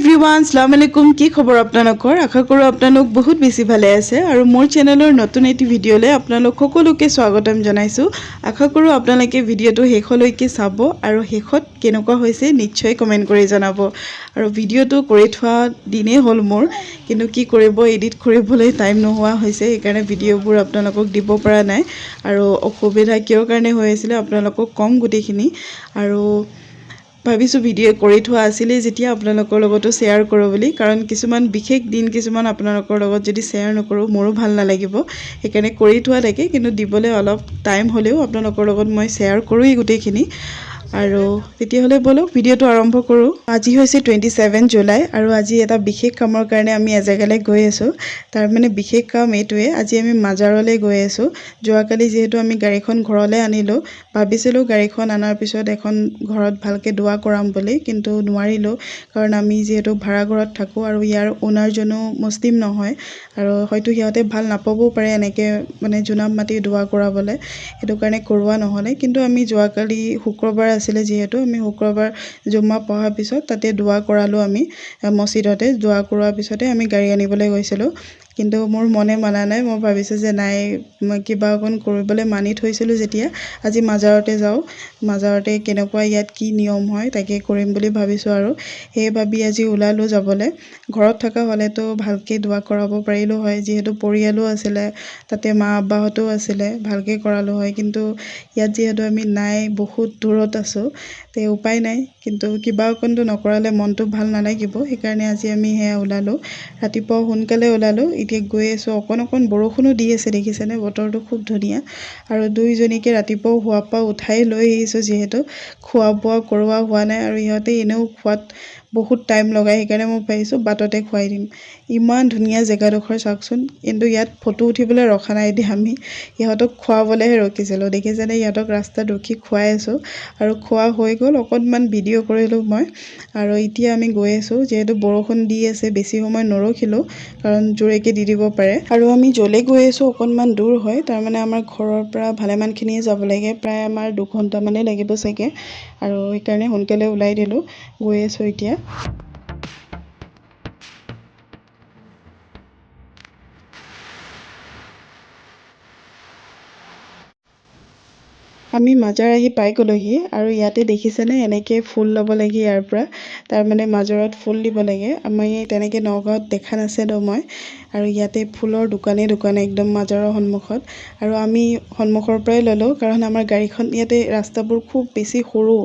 Everyone আসসালামু আলাইকুম কি খবৰ আপোনালোকৰ আশা কৰোঁ আপোনালোক বহুত বেছি ভালে আছে আৰু মোৰ চেনেলৰ নতুন এটি ভিডিঅ'লৈ আপোনালোক সকলোকে স্বাগতম জনাইছোঁ আশা কৰোঁ আপোনালোকে ভিডিঅ'টো শেষলৈকে চাব আৰু শেষত কেনেকুৱা হৈছে নিশ্চয় কমেন্ট কৰি জনাব আৰু ভিডিঅ'টো কৰি থোৱা দিনেই হ'ল মোৰ কিন্তু কি কৰিব এডিট কৰিবলৈ টাইম নোহোৱা হৈছে সেইকাৰণে ভিডিঅ'বোৰ আপোনালোকক দিব পৰা নাই আৰু অসুবিধা কিয় কাৰণে হৈ আছিল আপোনালোকক কম গুটিখিনি আৰু ভাবিছোঁ ভিডিঅ' কৰি থোৱা আছিলে যেতিয়া আপোনালোকৰ লগতো শ্বেয়াৰ কৰোঁ বুলি কাৰণ কিছুমান বিশেষ দিন কিছুমান আপোনালোকৰ লগত যদি শ্বেয়াৰ নকৰোঁ মোৰো ভাল নালাগিব সেইকাৰণে কৰি থোৱা থাকে কিন্তু দিবলৈ অলপ টাইম হ'লেও আপোনালোকৰ লগত মই শ্বেয়াৰ কৰোঁই গোটেইখিনি আৰু তেতিয়াহ'লে বলক ভিডিঅ'টো আৰম্ভ কৰোঁ আজি হৈছে 27 জুলাই আৰু আজি এটা বিশেষ কামৰ কাৰণে আমি এজেগালৈ গৈ আছোঁ তাৰ মানে বিশেষ কাম এইটোৱে আজি আমি মাজাৰলৈ গৈ আছোঁ যোৱাকালি যেহেতু আমি গাড়ীখন ঘৰলৈ আনিলোঁ ভাবিছিলোঁ গাড়ীখন আনাৰ পিছত এখন ঘৰত ভালকৈ দোৱা কৰাম বুলি কিন্তু নোৱাৰিলোঁ কাৰণ আমি যেহেতু ভাড়া ঘৰত থাকোঁ আৰু ইয়াৰ ওনাৰজনো মুছলিম নহয় আৰু হয়তো সিহঁতে ভাল নাপাবও পাৰে এনেকৈ মানে জোনাব মাটি দোৱা কৰাবলৈ সেইটো কাৰণে কৰোৱা নহ'লে কিন্তু আমি যোৱাকালি শুক্ৰবাৰ আছিলে যেহেতু আমি শুক্ৰবাৰ জুম্মা পঢ়াৰ পিছত তাতে দোৱা কৰালোঁ আমি মছজিদতে দোৱা কৰোৱাৰ পিছতে আমি গাড়ী আনিবলৈ গৈছিলোঁ কিন্তু মোৰ মনে মানা নাই মই ভাবিছোঁ যে নাই মই কিবা অকণ কৰিবলৈ মানি থৈছিলোঁ যেতিয়া আজি মাজাৰতে যাওঁ মাজাৰতে কেনেকুৱা ইয়াত কি নিয়ম হয় তাকে কৰিম বুলি ভাবিছোঁ আৰু সেই ভাবি আজি ওলালোঁ যাবলৈ ঘৰত থকা হ'লেতো ভালকৈ দোৱা কৰাব পাৰিলোঁ হয় যিহেতু পৰিয়ালো আছিলে তাতে মা আব্বাহঁতো আছিলে ভালকৈ কৰালোঁ হয় কিন্তু ইয়াত যিহেতু আমি নাই বহুত দূৰত আছোঁ তে উপায় নাই কিন্তু কিবা অকণটো নকৰালে মনটো ভাল নালাগিব সেইকাৰণে আজি আমি সেয়া ওলালোঁ ৰাতিপুৱা সোনকালে ওলালোঁ এতিয়া গৈ আছোঁ অকণ বৰষুণো দি আছে দেখিছেনে বতৰটো খুব ধুনীয়া আৰু দুইজনীকে ৰাতিপুৱা শোৱাৰ পৰা উঠাই লৈ আহিছোঁ যিহেতু খোৱা বোৱা কৰোৱা হোৱা নাই আৰু ইহঁতে এনেও খোৱাত বহুত টাইম লগায় সেইকাৰণে মই ভাবিছোঁ বাটতে খুৱাই দিম ইমান ধুনীয়া জেগাডোখৰ চাওকচোন কিন্তু ইয়াত ফটো উঠিবলৈ ৰখা নাই দিয়া আমি ইহঁতক খুৱাবলৈহে ৰখিছিলোঁ দেখিছেনে ইহঁতক ৰাস্তাত ৰখি খুৱাই আছোঁ আৰু খোৱা হৈ গ'ল অকণমান ভিডিঅ' কৰিলোঁ মই আৰু এতিয়া আমি গৈ আছোঁ যিহেতু বৰষুণ দি আছে বেছি সময় নৰখিলোঁ কাৰণ জোৰেকৈ দি দিব পাৰে আৰু আমি য'লৈ গৈ আছোঁ অকণমান দূৰ হয় তাৰমানে আমাৰ ঘৰৰ পৰা ভালেমানখিনিয়ে যাব লাগে প্ৰায় আমাৰ 2 ঘণ্টামানেই লাগিব চাগে আৰু সেইকাৰণে সোনকালে ওলাই দিলোঁ গৈ আছোঁ এতিয়া আমি মাজাৰ আহি পাই গ'লোহি আৰু ইয়াতে দেখিছেনে এনেকৈ ফুল ল'ব লাগে ইয়াৰ পৰা তাৰমানে মাজাৰত ফুল দিব লাগে আমি তেনেকৈ নগাঁৱত দেখা নাছিলোঁ মই আৰু ইয়াতে ফুলৰ দোকানে একদম মাজাৰৰ সন্মুখত আৰু আমি সন্মুখৰ পৰাই ল'লোঁ কাৰণ আমাৰ গাড়ীখন ইয়াতে ৰাস্তাবোৰ খুব বেছি সৰু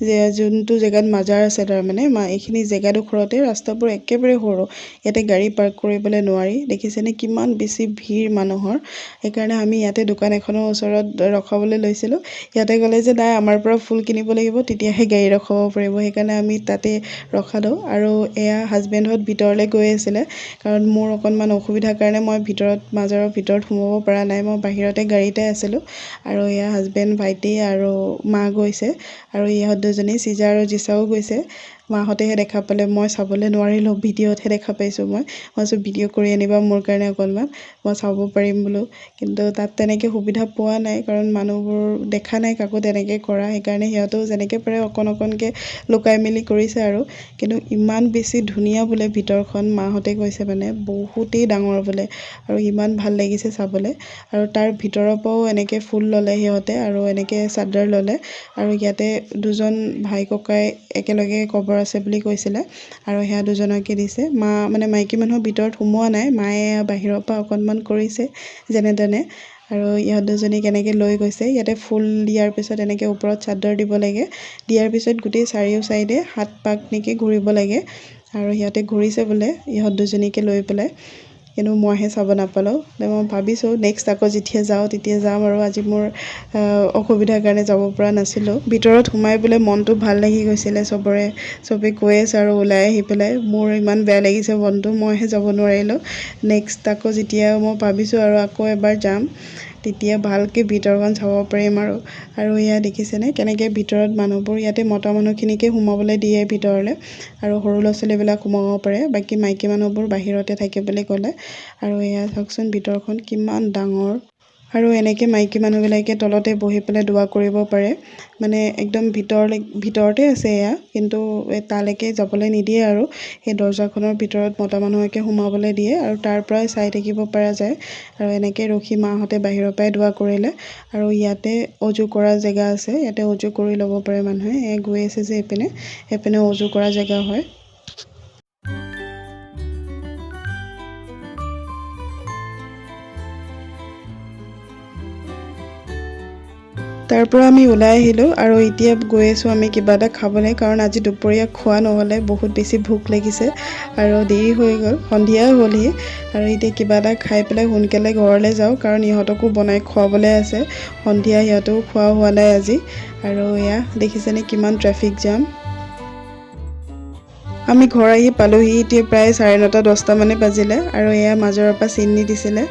যে যোনটো জেগাত মাজাৰ আছে তাৰমানে এইখিনি জেগাডোখৰতে ৰাস্তাবোৰ একেবাৰে সৰু ইয়াতে গাড়ী পাৰ্ক কৰিবলৈ নোৱাৰি দেখিছেনে কিমান বেছি ভিৰ মানুহৰ সেইকাৰণে আমি ইয়াতে দোকান এখনৰ ওচৰত ৰখাবলৈ লৈছিলোঁ ইয়াতে গ'লে যে নাই আমাৰ পৰা ফুল কিনিব লাগিব তেতিয়াহে গাড়ী ৰখাব পাৰিব সেইকাৰণে আমি তাতে ৰখালোঁ আৰু এয়া হাজবেণ্ডহঁত ভিতৰলৈ গৈ আছিলে কাৰণ মোৰ অকণমান অসুবিধাৰ কাৰণে মই মাজাৰৰ ভিতৰত সোমাব পৰা নাই মই বাহিৰতে গাড়ীতে আছিলোঁ আৰু এয়া হাজবেণ্ড ভাইটি আৰু মা গৈছে আৰু ইহঁত দুজনী চিজা আৰু জিচাও গৈছে মাহঁতেহে দেখা পালে মই চাবলৈ নোৱাৰিলোঁ ভিডিঅ'তহে দেখা পাইছোঁ মই ভাবিছোঁ ভিডিঅ' কৰি আনিবা মোৰ কাৰণে অকণমান মই চাব পাৰিম বোলো কিন্তু তাত তেনেকৈ সুবিধা পোৱা নাই কাৰণ মানুহবোৰ দেখা নাই কাকো তেনেকৈ কৰা সেইকাৰণে সিহঁতেও যেনেকৈ পাৰে অকণকৈ লুকাই মেলি কৰিছে আৰু কিন্তু ইমান বেছি ধুনীয়া বোলে ভিতৰখন মাহঁতে কৈছে মানে বহুতেই ডাঙৰ বোলে আৰু ইমান ভাল লাগিছে চাবলৈ আৰু তাৰ ভিতৰৰ পৰাও এনেকৈ ফুল ল'লে সিহঁতে আৰু এনেকৈ চাদৰ ল'লে আৰু ইয়াতে দুজন ভাই ককাই একেলগে কবৰ আছে বুলি কৈছিলে আৰু সেয়া দুজনকে দিছে মানে মাইকী মানুহৰ ভিতৰত সোমোৱা নাই মায়ে বাহিৰৰ পৰা অকণমান কৰিছে যেনে তেনে আৰু ইহঁত দুজনীক এনেকৈ লৈ গৈছে ইয়াতে ফুল দিয়াৰ পিছত এনেকৈ ওপৰত চাদৰ দিব লাগে দিয়াৰ পিছত গোটেই চাৰিও চাইডে 7 পাক নেকি ঘূৰিব লাগে আৰু সিহঁতে ঘূৰিছে বোলে ইহঁত দুজনীকে লৈ পেলাই কিন্তু মইহে চাব নাপালোঁ মই ভাবিছোঁ নেক্সট আকৌ যেতিয়া যাওঁ তেতিয়া যাম আৰু আজি মোৰ অসুবিধাৰ কাৰণে যাব পৰা নাছিলোঁ ভিতৰত সোমাই পেলাই মনটো ভাল লাগি গৈছিলে চবে কৈ আছে আৰু ওলাই আহি পেলাই মোৰ ইমান বেয়া লাগিছে মনটো মইহে যাব নোৱাৰিলোঁ নেক্সট আকৌ যেতিয়া মই ভাবিছোঁ আৰু আকৌ এবাৰ যাম তেতিয়া ভালকৈ ভিতৰখন চাব পাৰিম আৰু এয়া দেখিছেনে কেনেকৈ ভিতৰত মানুহবোৰ ইয়াতে মতা মানুহখিনিকে সোমাবলৈ দিয়ে ভিতৰলৈ আৰু সৰু ল'ৰা ছোৱালীবিলাক সোমাব পাৰে বাকী মাইকী মানুহবোৰ বাহিৰতে থাকে বুলি ক'লে আৰু এয়া চাওকচোন ভিতৰখন কিমান ডাঙৰ আৰু এনেকৈ মাইকী মানুহবিলাকে তলতে বহি পেলাই দোৱা কৰিব পাৰে মানে একদম ভিতৰতে আছে এয়া কিন্তু তালৈকে যাবলৈ নিদিয়ে আৰু সেই দৰ্জাখনৰ ভিতৰত মতা মানুহকে সোমাবলৈ দিয়ে আৰু তাৰ পৰাই চাই থাকিব পৰা যায় আৰু এনেকৈ ৰখি মাহঁতে বাহিৰৰ পৰাই দোৱা কৰিলে আৰু ইয়াতে অজু কৰা জেগা আছে ইয়াতে অজু কৰি ল'ব পাৰে মানুহে গৈ আছে যে এইপিনে অজু কৰা জেগা হয় তাৰ পৰা আমি ওলাই আহিলোঁ আৰু এতিয়া গৈ আছোঁ আমি কিবা এটা খাবলৈ কাৰণ আজি দুপৰীয়া খোৱা নহ'লে বহুত বেছি ভোক লাগিছে আৰু দেৰি হৈ গ'ল সন্ধিয়া হ'লহি আৰু এতিয়া কিবা এটা খাই পেলাই সোনকালে ঘৰলৈ যাওঁ কাৰণ ইহঁতকো বনাই খুৱাবলৈ আছে সন্ধিয়া সিহঁতেও খোৱা হোৱা নাই আজি আৰু এয়া দেখিছেনে কিমান ট্ৰেফিক জাম আমি ঘৰ আহি পালোহি এতিয়া প্ৰায় 9:30 10টা মানে বাজিলে আৰু এয়া মাজৰৰ পৰা চিনি দিছিলে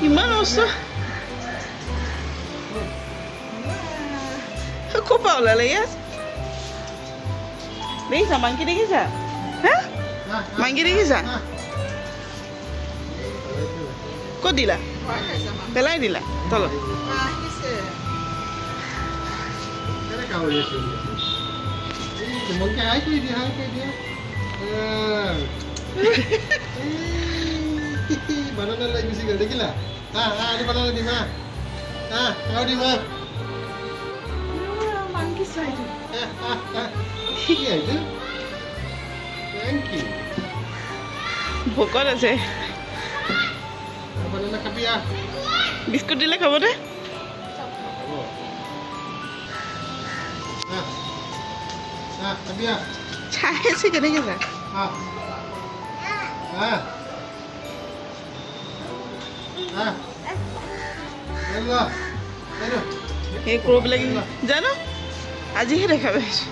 ইমান ওচৰ খুব পাওলালে ইয়াত দেখিছা মাংকি দেখিছা হা মাংকি দেখিছা ক'ত দিলা পেলাই দিলা তলত banana lagi mesti gede gila. Ada banana di mana? Kau di mana? monkey side. Iya itu. Monkey. ভোকত আছে Banana kapia. বিস্কুট দিলে খাব দে Kapia. চাই আছে কেনেকৈ যায় সেই কৰবিলাক জানো আজিহে দেখা পাইছোঁ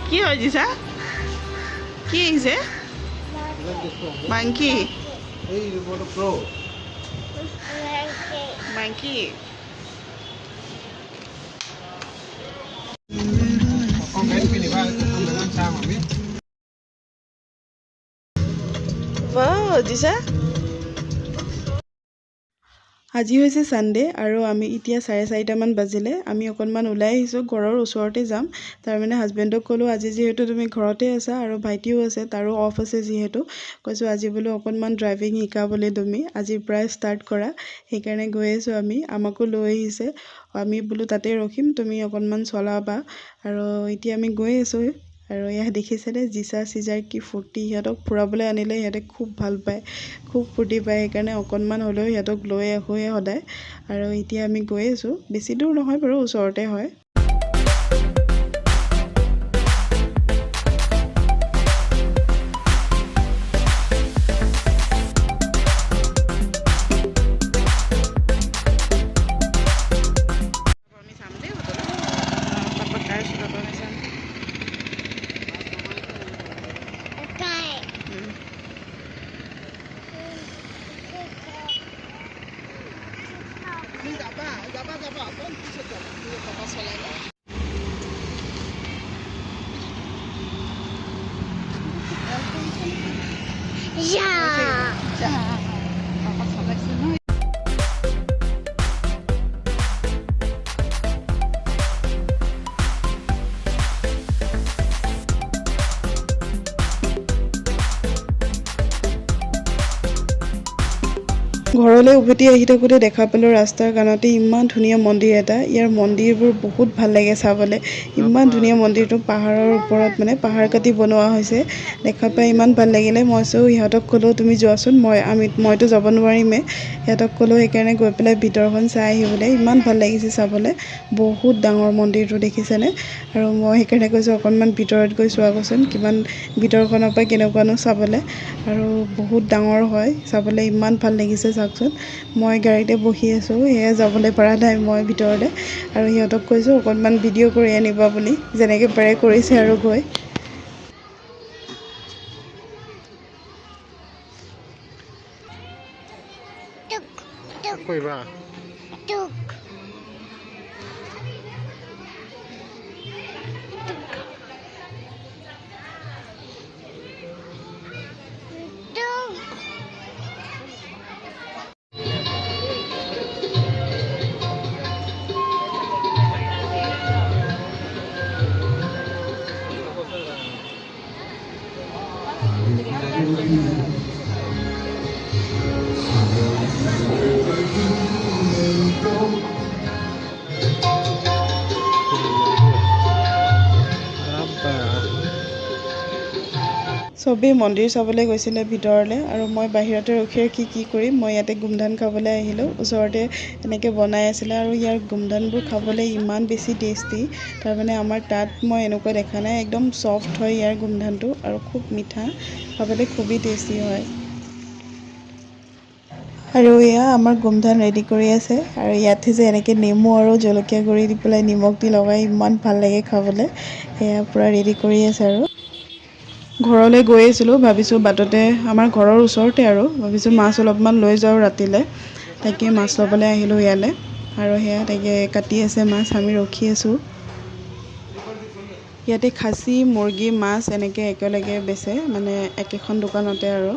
কি হয় জিছা কি আহিছে মাংকি মাংকি জিছা আজি হৈছে ছানডে আৰু আমি এতিয়া 4:30মান বাজিলে আমি অকণমান ওলাই আহিছোঁ ঘৰৰ ওচৰতে যাম তাৰমানে হাজবেণ্ডক ক'লোঁ আজি যিহেতু তুমি ঘৰতে আছা আৰু ভাইটিও আছে তাৰো অফ আছে যিহেতু কৈছোঁ আজি বোলো অকণমান ড্ৰাইভিং শিকাবলৈ তুমি আজিৰ পৰাই ষ্টাৰ্ট কৰা সেইকাৰণে গৈ আছোঁ আমি আমাকো লৈ আহিছে আমি বোলো তাতে ৰখিম তুমি অকণমান চলাবা আৰু এতিয়া আমি গৈ আছোঁ আৰু এয়া দেখিছেনে জিছা চিজাৰ কি ফূৰ্তি সিহঁতক ফুৰাবলৈ আনিলে সিহঁতে খুব ভাল পায় খুব ফূৰ্তি পায় সেইকাৰণে অকণমান হ'লেও সিহঁতক লৈ আহোঁৱে সদায় আৰু এতিয়া আমি গৈ আছোঁ বেছি দূৰ নহয় বাৰু ওচৰতে হয় ঘৰলৈ উভতি আহি থাকোঁতে দেখা পালোঁ ৰাস্তাৰ কাণতে ইমান ধুনীয়া মন্দিৰ এটা ইয়াৰ মন্দিৰবোৰ বহুত ভাল লাগে চাবলৈ ইমান ধুনীয়া মন্দিৰটো পাহাৰৰ ওপৰত মানে পাহাৰ কাটি বনোৱা হৈছে দেখা পাই ইমান ভাল লাগিলে মইতো ইহঁতক ক'লোঁ তুমি যোৱাচোন মইতো যাব নোৱাৰিমে সিহঁতক ক'লোঁ সেইকাৰণে গৈ পেলাই ভিতৰখন চাই আহিবলৈ ইমান ভাল লাগিছে চাবলৈ বহুত ডাঙৰ মন্দিৰটো দেখিছেনে আৰু মই সেইকাৰণে কৈছোঁ অকণমান ভিতৰত গৈ চোৱাগৈচোন কিমান ভিতৰখনৰ পৰা কেনেকুৱানো চাবলৈ আৰু বহুত ডাঙৰ হয় চাবলৈ ইমান ভাল লাগিছে চাওকচোন মই গাড়ীতে বহি আছোঁ সেয়া যাবলৈ পৰা নাই মই ভিতৰতে আৰু সিহঁতক কৈছোঁ অকণমান ভিডিঅ' কৰি আনিবা বুলি যেনেকৈ পাৰে কৰিছে আৰু গৈ কৰিবা চবেই মন্দিৰ চাবলৈ গৈছিলে ভিতৰলৈ আৰু মই বাহিৰতে ৰখি ৰখি কি কৰিম, মই ইয়াতে গোমধান খাবলৈ আহিলোঁ। ওচৰতে এনেকৈ বনাই আছিলে আৰু ইয়াৰ গোমধানবোৰ খাবলৈ ইমান বেছি টেষ্টি। তাৰমানে আমাৰ তাত মই এনেকুৱা দেখা নাই, একদম ছফ্ট হয় ইয়াৰ গোমধানটো আৰু খুব মিঠা, খাবলৈ খুবেই টেষ্টি হয়। আৰু এয়া আমাৰ গোমধান ৰেডি কৰি আছে আৰু ইয়াতে যে এনেকৈ নেমু আৰু জলকীয়া গুড়ি দি পেলাই নিমখ দি লগাই ইমান ভাল লাগে খাবলৈ। এয়া পূৰা ৰেডি কৰি আছে আৰু ঘৰলৈ গৈ আছিলোঁ, ভাবিছোঁ বাটতে আমাৰ ঘৰৰ ওচৰতে আৰু ভাবিছোঁ মাছ অলপমান লৈ যাওঁ ৰাতিলৈ, তাকে মাছ ল'বলৈ আহিলোঁ ইয়ালৈ। আৰু সেয়া তাকে কাটি আছে মাছ, আমি ৰখি আছোঁ। ইয়াতে খাচী, মুৰ্গী, মাছ এনেকৈ একেলগে বেচে, মানে একেখন দোকানতে আৰু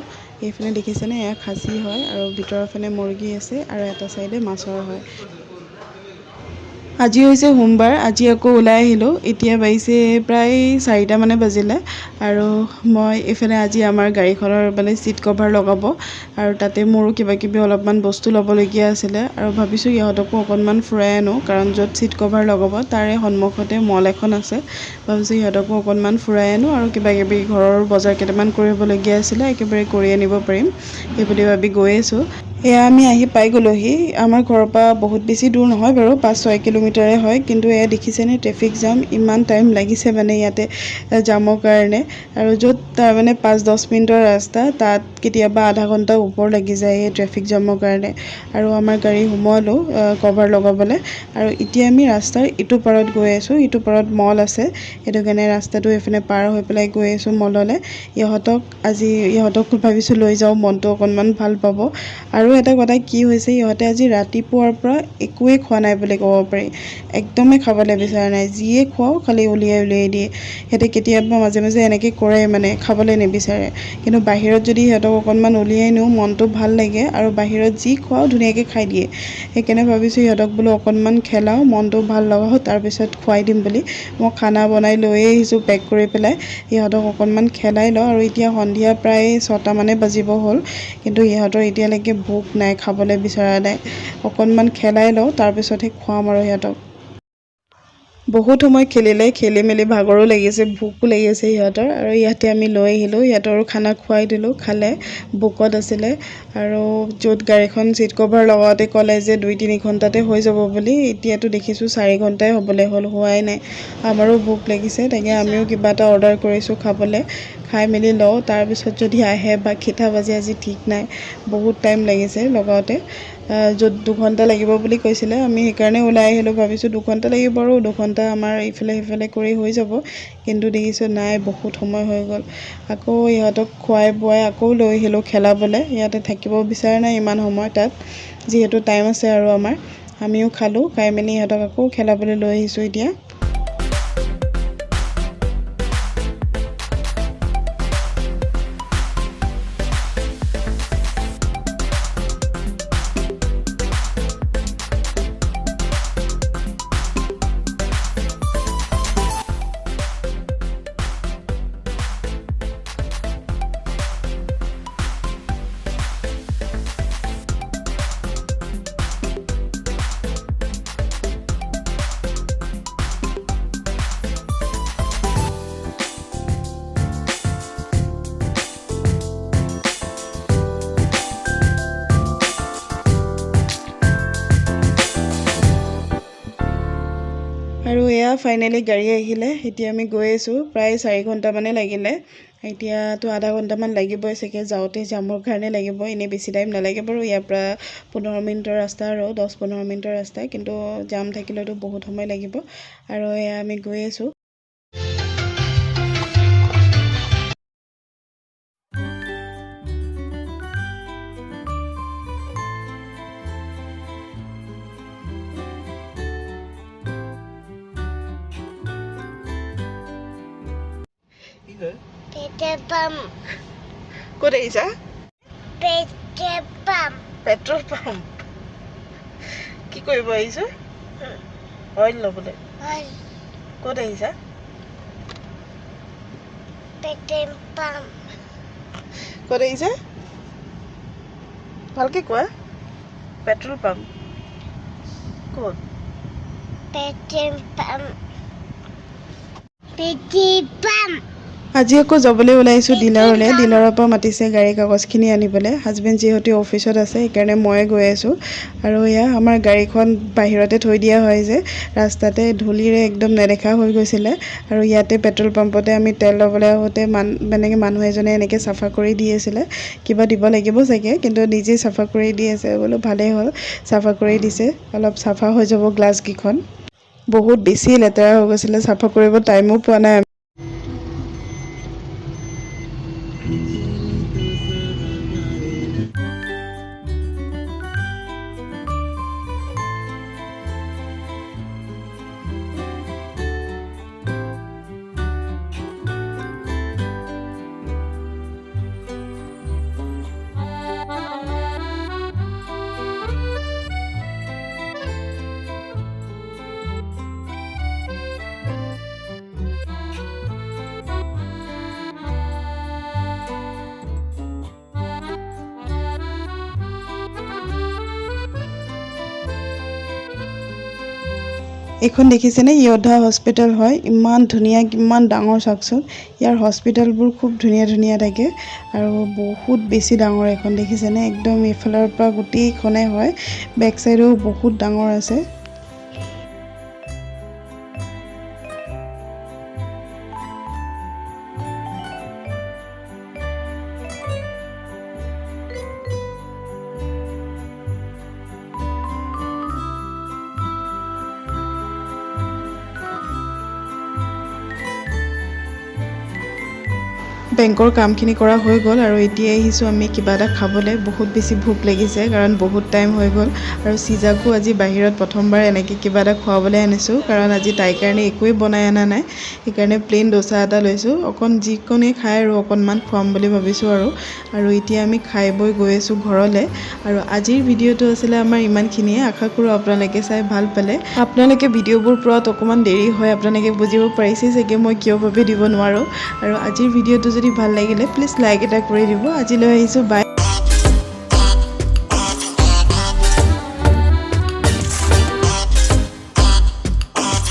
এইফালে দেখিছেনে, এয়া খাচী হয় আৰু ভিতৰৰ ফালে মুৰ্গী আছে আৰু এটা চাইডে মাছৰ হয়। আজি হৈছে সোমবাৰ, আজি আকৌ ওলাই আহিলোঁ। এতিয়া বাজিছে প্ৰায় 4টা মানে বাজিলে আৰু মই এইফালে আজি আমাৰ গাড়ীখনৰ মানে ছিট কভাৰ লগাব আৰু তাতে মোৰো কিবাকিবি অলপমান বস্তু ল'বলগীয়া আছিলে আৰু ভাবিছোঁ ইহঁতকো অকণমান ফুৰাই আনো, কাৰণ য'ত ছিট কভাৰ লগাব তাৰে সন্মুখতে মল এখন আছে। ভাবিছোঁ ইহঁতকো অকণমান ফুৰাই আনো আৰু কিবাকিবি ঘৰৰ বজাৰ কেইটামান কৰিবলগীয়া আছিলে, একেবাৰে কৰি আনিব পাৰিম সেইবুলি ভাবি গৈ আছোঁ। এয়া আমি আহি পাই গ'লোহি। আমাৰ ঘৰৰ পৰা বহুত বেছি দূৰ নহয় বাৰু, 5-6 কিলোমিটাৰে হয়, কিন্তু এয়া দেখিছেনে ট্ৰেফিক জাম, ইমান টাইম লাগিছে মানে ইয়াতে জামৰ কাৰণে। আৰু য'ত তাৰমানে 5-10 মিনিটৰ ৰাস্তা, তাত কেতিয়াবা আধা ঘণ্টাৰ ওপৰ লাগি যায় এই ট্ৰেফিক জামৰ কাৰণে। আৰু আমাৰ গাড়ী সোমোৱালোঁ কভাৰ লগাবলৈ আৰু এতিয়া আমি ৰাস্তাৰ ইটো পাৰত গৈ আছোঁ, ইটো পাৰত মল আছে, সেইটো কাৰণে ৰাস্তাটো এইফালে পাৰ হৈ পেলাই গৈ আছোঁ মললৈ। ইহঁতক ভাবিছোঁ লৈ যাওঁ, মনটো অকণমান ভাল পাব। আৰু এটা কথা কি হৈছে, ইহঁতে আজি ৰাতিপুৱাৰ পৰা একোৱেই খোৱা নাই বুলি ক'ব পাৰি, একদমেই খাবলৈ বিচৰা নাই, যিয়ে খুৱাওঁ খালি উলিয়াই উলিয়াই দিয়ে। সিহঁতে কেতিয়াবা মাজে মাজে এনেকৈ কৰে, মানে খাবলৈ নিবিচাৰে, কিন্তু বাহিৰত যদি সিহঁতক অকণমান উলিয়াই নিওঁ মনটো ভাল লাগে আৰু বাহিৰত যি খুৱাওঁ ধুনীয়াকৈ খাই দিয়ে। সেইকাৰণে ভাবিছোঁ ইহঁতক বোলো অকণমান খেলাওঁ, মনটো ভাল লগাওঁ, তাৰপিছত খুৱাই দিম বুলি মই খানা বনাই লৈয়ে আহিছোঁ পেক কৰি পেলাই। ইহঁতক অকণমান খেলাই লওঁ আৰু এতিয়া সন্ধিয়া প্ৰায় 6টা মানে বাজিব হ'ল, কিন্তু ইহঁতৰ এতিয়ালৈকে ভোক নাই, খাবলৈ বিচৰা নাই। অকণমান খেলাই লওঁ, তাৰপিছতহে খুৱাম আৰু সিহঁতক। বহুত সময় খেলি মেলি ভাগৰো লাগিছে, ভোকো লাগি আছে সিহঁতৰ। আৰু ইয়াতে আমি লৈ আহিলোঁ, সিহঁতৰো খানা খুৱাই দিলোঁ, খালে, ভোকত আছিলে। আৰু য'ত গাড়ীখন ছিট কভাৰ লগাওঁতে ক'লে যে 2-3 ঘণ্টাতে হৈ যাব বুলি, এতিয়াতো দেখিছোঁ 4 ঘণ্টাই হ'বলৈ হ'ল, হোৱাই নাই। আমাৰো ভোক লাগিছে, তাকে আমিও কিবা এটা অৰ্ডাৰ কৰিছোঁ খাবলৈ। খাই মেলি লওঁ, তাৰপিছত যদি আহে বা কেইটা বাজে আজি ঠিক নাই, বহুত টাইম লাগিছে লগাওঁতে। য'ত 2 ঘণ্টা লাগিব বুলি কৈছিলে, আমি সেইকাৰণে ওলাই আহিলোঁ, ভাবিছোঁ 2 ঘণ্টা লাগিব আৰু 2 ঘণ্টা আমাৰ ইফালে সিফালে কৰি হৈ যাব, কিন্তু দেখিছোঁ নাই, বহুত সময় হৈ গ'ল। আকৌ ইহঁতক খুৱাই বোৱাই আকৌ লৈ আহিলোঁ খেলাবলৈ, ইয়াতে থাকিব বিচৰা নাই ইমান সময় তাত, যিহেতু টাইম আছে আৰু আমাৰ। আমিও খালোঁ, খাই মেলি ইহঁতক আকৌ খেলাবলৈ লৈ আহিছোঁ এতিয়া। আৰু এয়া ফাইনেলি গাড়ী আহিলে, এতিয়া আমি গৈ আছোঁ, প্ৰায় 4 ঘণ্টা মানে লাগিলে। এতিয়াতো আধা ঘণ্টামান লাগিবই চাগে, যাওঁতে জামৰ কাৰণে লাগিব, এনেই বেছি টাইম নালাগে বাৰু, ইয়াৰ পৰা 15 মিনিটৰ ৰাস্তা আৰু 10-15 মিনিটৰ ৰাস্তা, কিন্তু জাম থাকিলেতো বহুত সময় লাগিব। আৰু এয়া আমি গৈ আছোঁ। ক'ত আহিছা? Petrol pump. কি কৰিব আহিছোঁ? অইল ল'বলৈ। ক'ত আহিছা? ক'ত আহিছে ভালকৈ কোৱা পেট্ৰল পাম্প ক'ত আজি আকৌ যাবলৈ ওলাইছোঁ ডিলাৰলৈ ডিলাৰৰ পৰা মাতিছে গাড়ী কাগজখিনি আনিবলৈ হাজবেণ্ড যিহেতু অফিচত আছে সেইকাৰণে ময়ে গৈ আছোঁ আৰু এয়া আমাৰ গাড়ীখন বাহিৰতে থৈ দিয়া হয় যে ৰাস্তাতে ধূলিৰে একদম নেদেখা হৈ গৈছিলে আৰু ইয়াতে পেট্ৰল পাম্পতে আমি তেল ল'বলৈ আহোঁতে মানুহ এজনে এনেকৈ চাফা কৰি দি আছিলে কিবা দিব লাগিব চাগে কিন্তু নিজেই চাফা কৰি দি আছে বোলো ভালেই হ'ল চাফা কৰি দিছে অলপ চাফা হৈ যাব গ্লাছকেইখন বহুত বেছি লেতেৰা হৈ গৈছিলে চাফা কৰিব টাইমো পোৱা নাই এইখন দেখিছেনে য়োদ্ধা হস্পিটেল হয় ইমান ধুনীয়া কিমান ডাঙৰ চাওকচোন ইয়াৰ হস্পিটেলবোৰ খুব ধুনীয়া ধুনীয়া থাকে আৰু বহুত বেছি ডাঙৰ এখন দেখিছেনে একদম এইফালৰ পৰা গোটেইখনে হয় বেক চাইডেও বহুত ডাঙৰ আছে বেংকৰ কামখিনি কৰা হৈ গ'ল আৰু এতিয়া আহিছোঁ আমি কিবা এটা খাবলৈ বহুত বেছি ভোক লাগিছে কাৰণ বহুত টাইম হৈ গ'ল আৰু চিজাকো আজি বাহিৰত প্ৰথমবাৰ এনেকৈ কিবা এটা খুৱাবলৈ আনিছোঁ কাৰণ আজি তাইৰ কাৰণে একোৱেই বনাই অনা নাই সেইকাৰণে প্লেইন ডোচা এটা লৈছোঁ অকণ যিকণেই খাই আৰু অকণমান খুৱাম বুলি ভাবিছোঁ আৰু এতিয়া আমি খাই বৈ গৈ আছোঁ ঘৰলৈ আৰু আজিৰ ভিডিঅ'টো আছিলে আমাৰ ইমানখিনিয়ে আশা কৰোঁ আপোনালোকে চাই ভাল পালে আপোনালোকে ভিডিঅ'বোৰ পোৱাত অকণমান দেৰি হয় আপোনালোকে বুজিব পাৰিছে চাগে মই কিয় বাবে দিব নোৱাৰোঁ আৰু আজিৰ ভিডিঅ'টো যদি ভাল লাগিলে প্লিজ লাইক এটা কৰি দিব আজিলৈ আহিছোঁ বাই